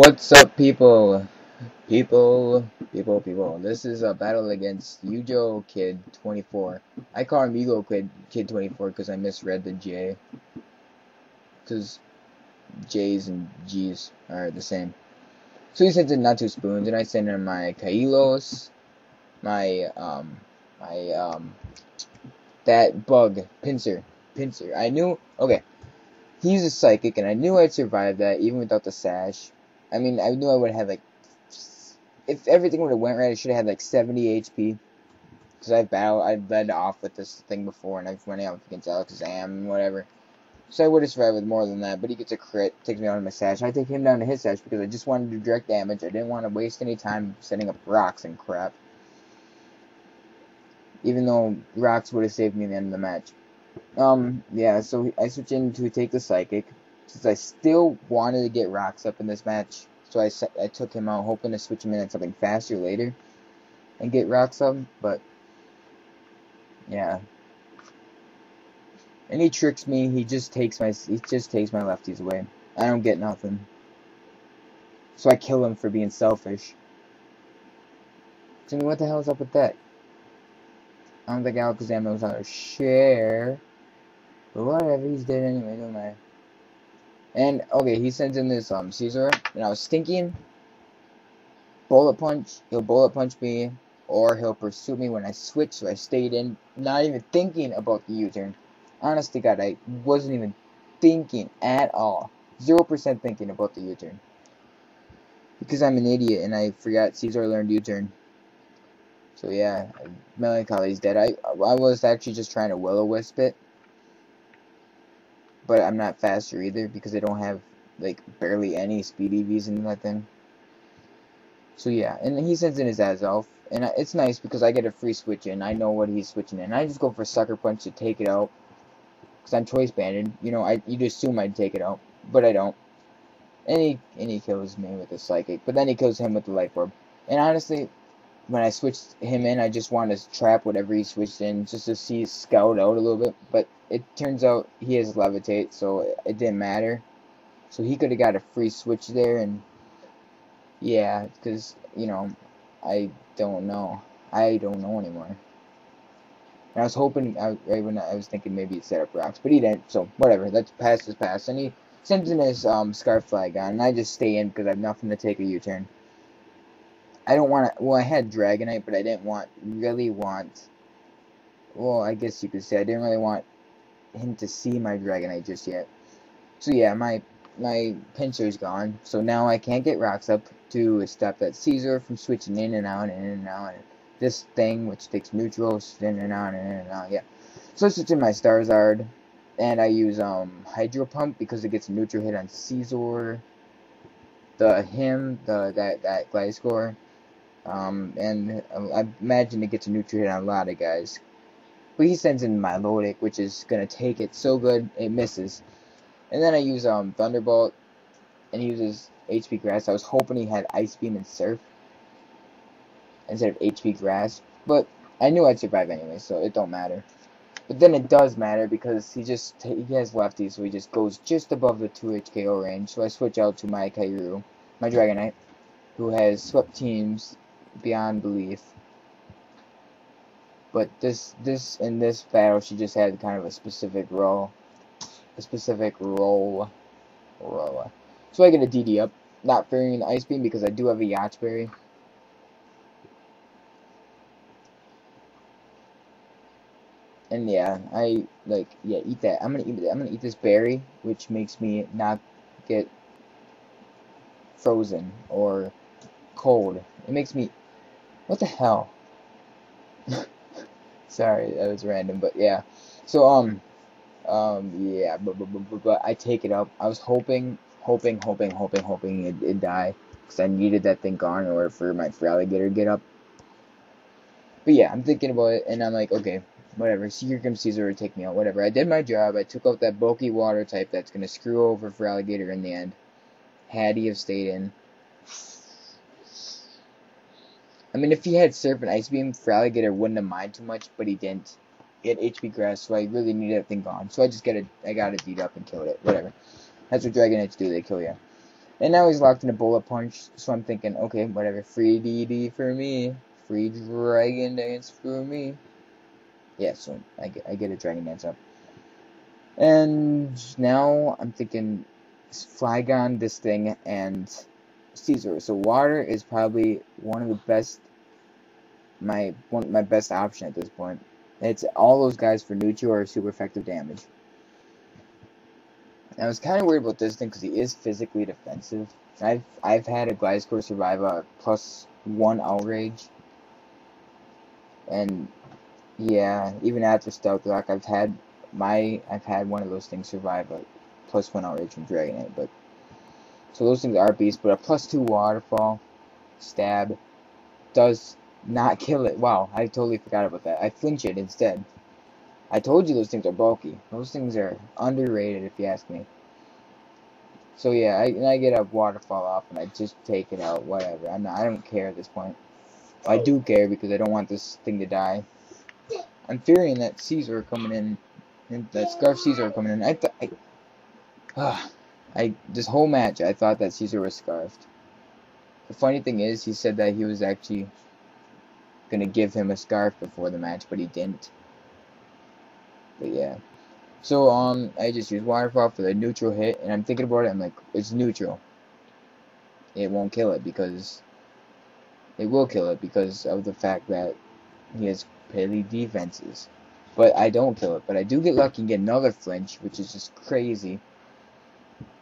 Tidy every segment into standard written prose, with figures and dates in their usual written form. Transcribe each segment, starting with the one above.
What's up, people? People. This is a battle against yujokid24. I call him yujokid24 because I misread the J. Because J's and G's are the same. So he sends in not two spoons, and I send in my Kailos, that bug, pincer. I knew, okay, he's a psychic, and I knew I'd survive that even without the sash. I mean, I knew I would have, like, if everything would have went right, I should have had, like, 70 HP. Because I've led off with this thing before, and I've run out against Alakazam and whatever. So I would have survived with more than that, but he gets a crit, takes me out of my sash. I take him down to his sash because I just wanted to do direct damage. I didn't want to waste any time setting up rocks and crap. Even though rocks would have saved me at the end of the match. Yeah, so I switch in to take the psychic, since I still wanted to get rocks up in this match. So I took him out, hoping to switch him in at something faster later, and get rocks up, but, yeah. And he tricks me, he just takes my lefties away. I don't get nothing. So I kill him for being selfish. So what the hell is up with that? I don't think Alakazam knows how to share. But whatever, he's dead anyway, don't matter. And, okay, he sends in this, Caesar, and I was thinking, bullet punch, he'll bullet punch me, or he'll pursue me when I switch, so I stayed in, not even thinking about the U-turn. Honest to God, I wasn't even thinking at all. 0% thinking about the U-turn. Because I'm an idiot, and I forgot Caesar learned U-turn. So yeah, Melancholy's dead. I was actually just trying to will-o-wisp it. But I'm not faster either, because I don't have, like, barely any speed EVs in that thing. So yeah, and he sends in his Azelf, and it's nice because I get a free switch in. I know what he's switching in. I just go for Sucker Punch to take it out, because I'm choice banded. You know, you'd assume I'd take it out, but I don't. And he kills me with the Psychic, but then he kills him with the Life Orb. And honestly, when I switched him in, I just wanted to trap whatever he switched in, just to see scout out a little bit, but it turns out he has Levitate, so it didn't matter. So he could have got a free switch there, and yeah, because, you know, I don't know anymore. And I was hoping, right when I was thinking maybe he'd set up rocks, but he didn't, so whatever, that's past is past. And he sends in his Scarf Flag on, and I just stay in because I have nothing to take a U-turn. I don't want to, well, I had Dragonite, but I didn't really want, well, I guess you could say I didn't really want him to see my Dragonite just yet. So yeah, my pincher's gone, so now I can't get rocks up to stop that Caesar from switching in and out, and this thing, which takes neutrals, in and out, yeah. So I switch in my Starzard, and I use Hydro Pump because it gets a neutral hit on Caesar, that Gliscor, and I imagine it gets a neutral hit on a lot of guys. But he sends in Milotic, which is gonna take it so good it misses. And then I use Thunderbolt, and he uses HP Grass. I was hoping he had Ice Beam and Surf instead of HP Grass, but I knew I'd survive anyway, so it don't matter. But then it does matter because he has lefties, so he just goes just above the 2 HKO range. So I switch out to my Kairu, my Dragonite, who has swept teams beyond belief. But in this battle, she just had kind of a specific role. So I get a DD up, not fearing the Ice Beam because I do have a Yacht Berry. And yeah, eat that. I'm gonna eat this berry, which makes me not get frozen or cold. It makes me, what the hell? Sorry, that was random, but yeah. So yeah, but I take it up. I was hoping it'd die, because I needed that thing gone in order for my Feraligatr to get up. But yeah, I'm thinking about it, and I'm like, okay, whatever. See, here comes Caesar to take me out. Whatever. I did my job. I took out that bulky water type that's gonna screw over Feraligatr in the end. Had he have stayed in. I mean, if he had Surf and Ice Beam, Feraligatr wouldn't have minded too much, but he didn't. He had HP Grass, so I really needed that thing gone. So I got it beat up and killed it. Whatever. That's what Dragonites do, they kill you. And now he's locked in a bullet punch, so I'm thinking, okay, whatever, free DD for me, free Dragon Dance for me. Yeah, so I get a Dragon Dance up. And now I'm thinking Flygon, this thing, and Caesar. So water is probably one of the best, my best option at this point. It's all those guys for neutral or super effective damage. I was kind of worried about this thing because he is physically defensive. I've had a Gliscor survive a +1 outrage, and yeah, even after Stealth Rock, I've had one of those things survive a +1 outrage from Dragonite. But so those things are beasts. But a +2 waterfall stab does not kill it. Wow, I totally forgot about that. I flinch it instead. I told you those things are bulky. Those things are underrated, if you ask me. So yeah, I get a waterfall off, and I just take it out. Whatever. I don't care at this point. I do care because I don't want this thing to die. I'm fearing that Caesar coming in, and that Scarf Caesar coming in. This whole match, I thought that Caesar was scarfed. The funny thing is, he said that he was actually gonna give him a scarf before the match, but he didn't. But yeah, so I just use waterfall for the neutral hit, and I'm thinking about it. I'm like, it's neutral. It won't kill it because it will kill it because of the fact that he has petty defenses. But I don't kill it. But I do get lucky and get another flinch, which is just crazy.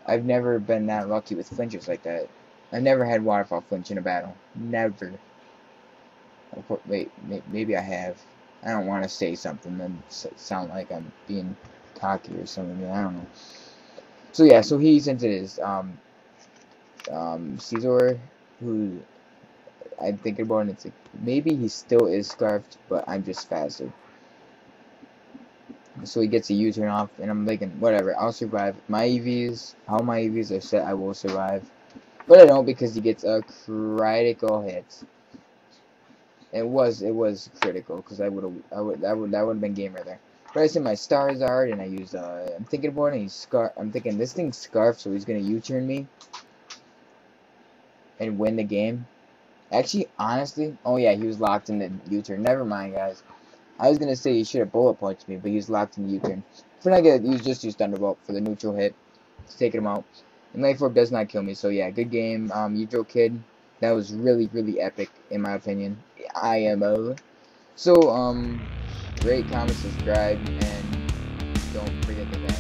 I've never been that lucky with flinches like that. I've never had waterfall flinch in a battle. Never. Of course, wait, maybe I have. I don't want to say something and sound like I'm being cocky or something. I don't know. So yeah, so he sends it is Caesar, who I'm thinking about, and it's like maybe he still is scarfed, but I'm just faster. So he gets a U-turn off, and I'm thinking, whatever, I'll survive. My EVs, how my EVs are set, I will survive. But I don't, because he gets a critical hit. It was critical, because that would have been game right there. But I sent my Starzard, and I used I'm thinking about it, and I'm thinking this thing's scarfed, so he's gonna U-turn me and win the game. Actually, honestly, oh yeah, he was locked in the U-turn. Never mind, guys. I was gonna say he should have bullet punched me, but he was locked in the U-turn. For not get, he was just used Thunderbolt for the neutral hit to take him out. And Life Orb does not kill me, so yeah, good game. Yujokid, that was really, really epic in my opinion. IMO. So rate, comment, subscribe, and don't forget to that.